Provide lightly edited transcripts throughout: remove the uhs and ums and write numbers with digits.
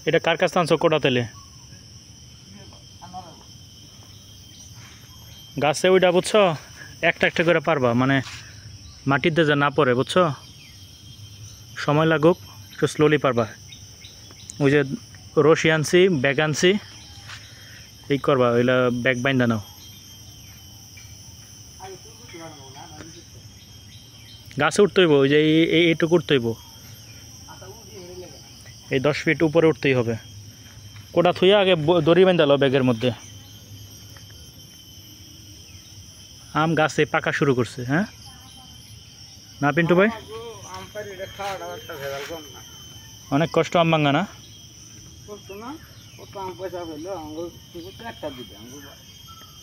এটা কার কাছ আনছো কোটা তেলে? গাছে ওইটা বুঝছো, একটা একটা করে পারবা, মানে মাটিতে যে না পড়ে, বুঝছো? সময় লাগুক, একটু স্লোলি পারবা। ওই যে রশি আনছি, ব্যাগ আনছি, এই করবা, ওইটা ব্যাগ বাইন্দা নাও। গাছে উঠতে হইব, ওই যে এইটুকু উঠতে হইব, এই 10 ফিট উপরে উঠতেই হবে। কোটা থুইয়া আগে দড়ি বান্ধালো ব্যাগের মধ্যে। আম গাছে পাকা শুরু করছে, হ্যাঁ না পিন্টু ভাই? অনেক কষ্ট আম ভাঙা না?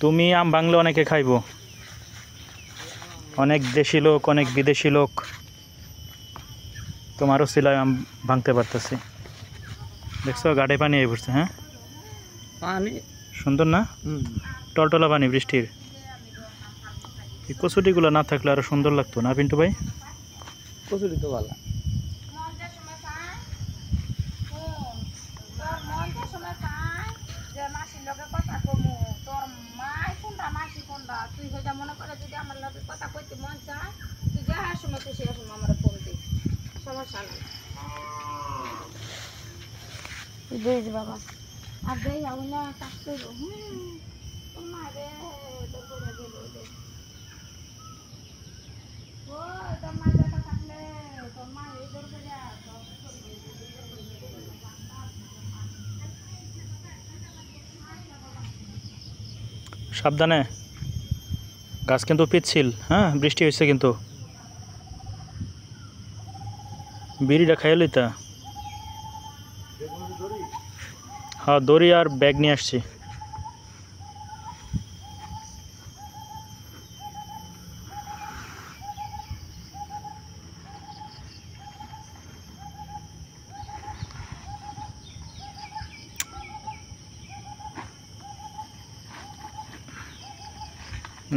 তুমি আম ভাঙলে অনেকে খাইব, অনেক দেশি লোক, অনেক বিদেশি লোক। তোমারও সিলাই আম ভাঙতে পারতেছি। দেখছো গাড়ে পানি এই পড়ছে, হ্যাঁ পানি সুন্দর না? টলটলা পানি বৃষ্টির। এই কচুটিগুলো না থাকলে আরো সুন্দর লাগতো না পিন্টু ভাই? কচুটি তো ভালো। বাবা আর দেই না কাটতে তোমার রে তোর করে গেল রে ও তোমার দেখা থাকলে তোমার এই তোর করে সাবধানে, গাছ কিন্তু পিচ্ছিল, হ্যাঁ বৃষ্টি হয়েছে কিন্তু। বিড়িটা খাইয়ে লইতা। হ্যাঁ দড়ি আর ব্যাগ নিয়ে আসছি।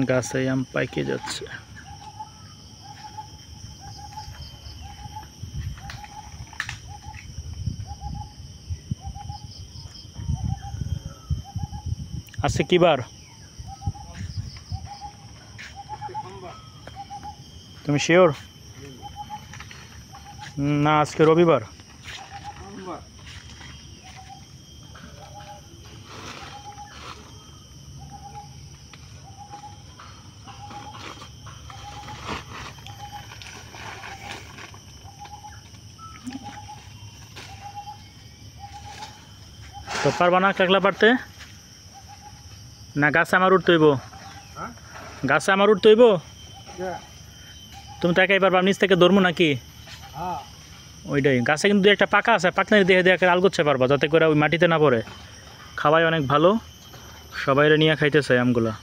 গাছে আম পাইকে যাচ্ছে। আজকে কি বার? তুমি শিওর? না আজকে রবিবার। তো পারবা না কাকলা পারতে? না গাছে আমার উঠতে হইব? গাছে আমার উঠতে হইব? তুমি তো একাই পারবা, নিচ থেকে ধরবো নাকি? ওইটাই, গাছে কিন্তু একটা পাকা আছে, পাকনারি দিয়ে দিয়ে আল করছে পারবা, যাতে করে ওই মাটিতে না পড়ে। খাওয়াই অনেক ভালো, সবাইরে নিয়ে খাইতে চাই আমগুলা।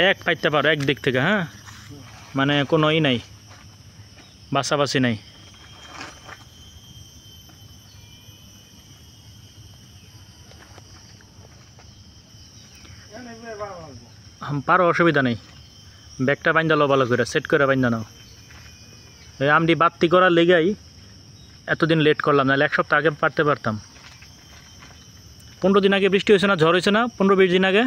এক পাইতে পারো এক দিক থেকে, হ্যাঁ মানে কোনো ই নাই, বাছাবাছি নাই। পারো, অসুবিধা নেই। ব্যাগটা বাইন্দা লো ভালো করে, সেট করে বাইন্দা নাও। এই আমটি বাত্তি করার লেগেই এতদিন লেট করলাম, নাহলে 1 সপ্তাহ আগে পারতে পারতাম। 15 দিন আগে বৃষ্টি হয়েছে না, ঝড় হয়েছে না 15-20 দিন আগে?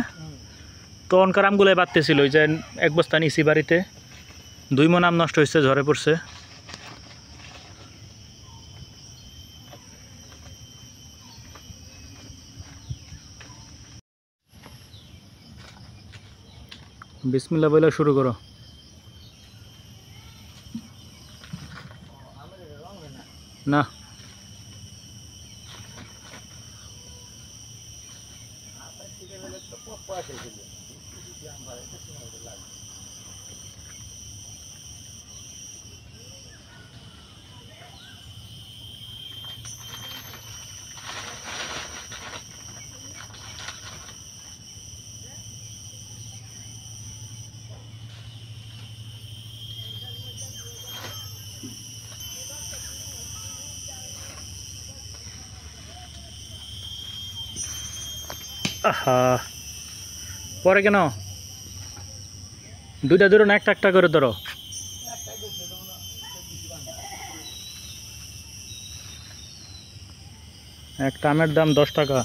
তো অনকার আমগুলোই বাড়তেছিল, ওই যে 1 বস্তা নিছি বাড়িতে, 2 মণ আম নষ্ট হয়েছে, ঝড়ে পড়ছে। বিসমিল্লাহ বলে শুরু করো। না আহা পরে কেন দুইটা ধরো না একটা একটা করে ধরো একটা আমের দাম 10 টাকা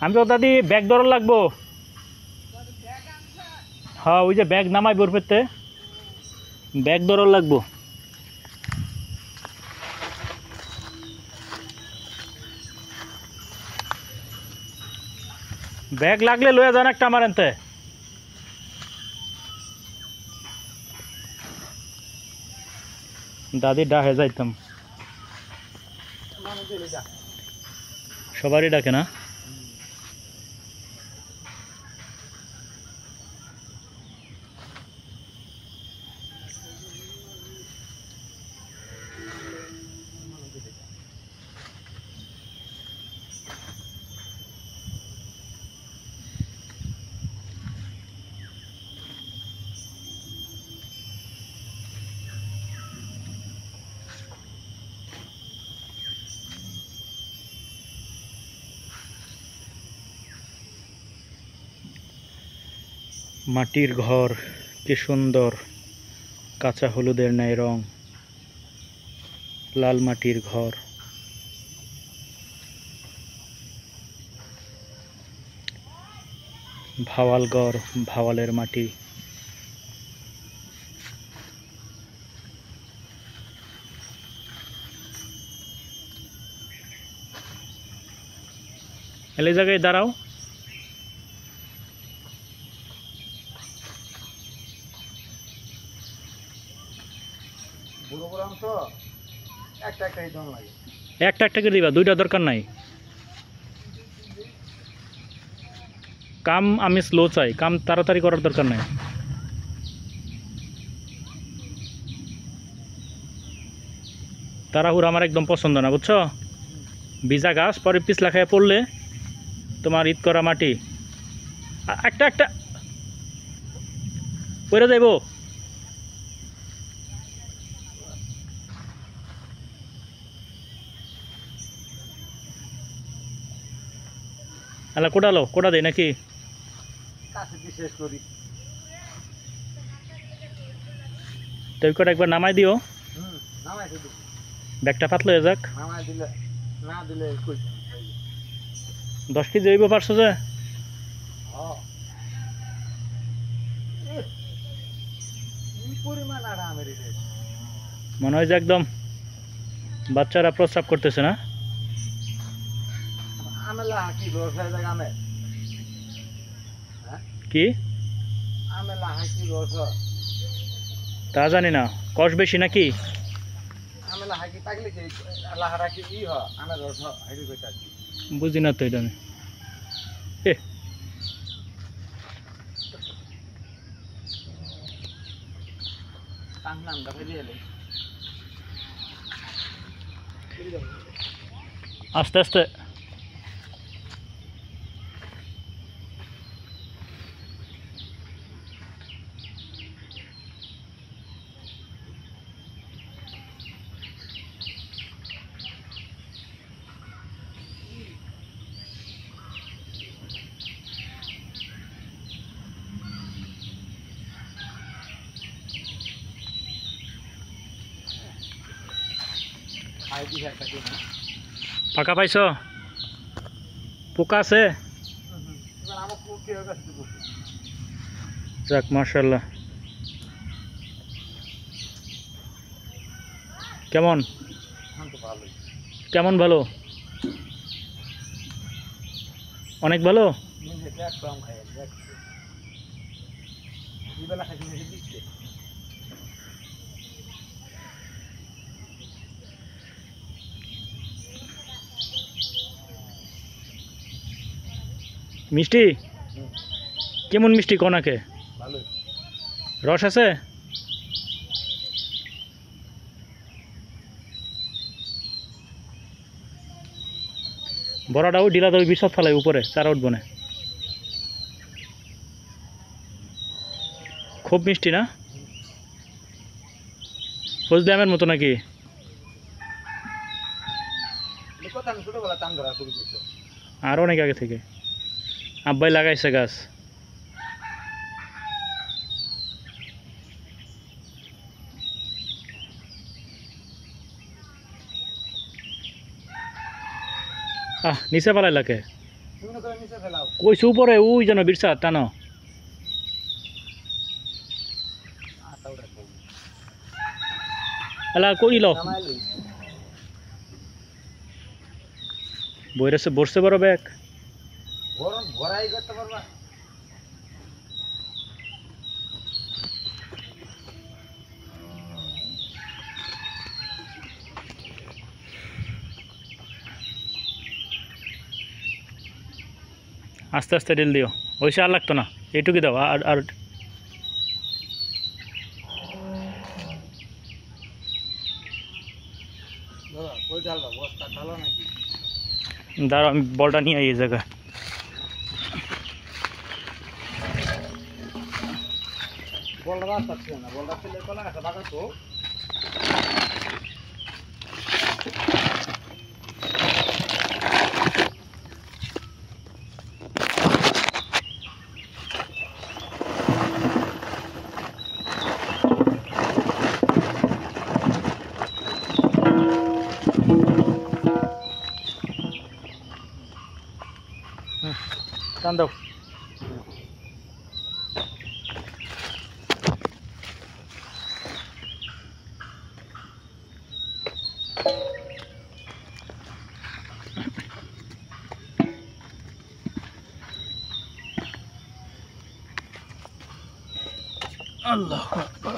আমি তো দাদি ব্যাগ ধরো লাগবো হ্যাঁ ওই যে ব্যাগ নামাই বরফেতে ব্যাগ ধরো লাগবো ব্যাগ লাগলে লয়ে যান একটা আমার এনতে দাদি ডাকে যাইতাম সবারই ডাকে না মাটির ঘর কি সুন্দর কাঁচা হলুদের ন্যায় রং লাল মাটির ঘর ভাওয়াল ঘর ভাওয়ালের মাটি এই জায়গায় দাঁড়াও একটা একটা করে দিবা দুইটা দরকার নাই কাম আমি স্লো চাই কাম তাড়াতাড়ি করার দরকার নাই তাড়াহুড়ো আমার একদম পছন্দ না বুঝছো ভিজা গাছ পরে পিছলা খেয়ে পড়লে তোমার ঈদ করা মাটি একটা একটা পড়ে যাইব আলা কোটা লো কোটা দেয় নাকি তো কোটা একবার নামাই দিও ব্যাগটা পাতলো হয়ে যাক 10 কেজি হইব পারছো যে মনে হয় যে একদম বাচ্চারা প্রস্রাব করতেছে না কি তা জানি না কষ বেশি নাকি বুঝি না তো এটা আমি আস্তে আস্তে পাকা পাইছো পোকা আছে যাক মাশাআল্লাহ কেমন কেমন ভালো অনেক ভালো মিষ্টি কেমন মিষ্টি কোনাকে রস আছে বড়াটাও ডিলা দেবে বিষত ফেলাই উপরে চারা উঠবো না খুব মিষ্টি না ফজলি আমের মতো নাকি আরও অনেক আগে থেকে আব্বাই লাগাইছে গাছ। নিচে পালাইলা কে? কইছে উপরে ওই যেন বিরসা টানো। এলা কইল বইরেছে বসতে বড় ব্যাগ আস্তে আস্তে ঢিল দিও, ওইসে আর লাগতো না, এইটুকুই দাও। আর আর দাঁড়াও আমি বলটা নিয়ে এই জায়গায়। টান দাও। আল্লাহু আকবার।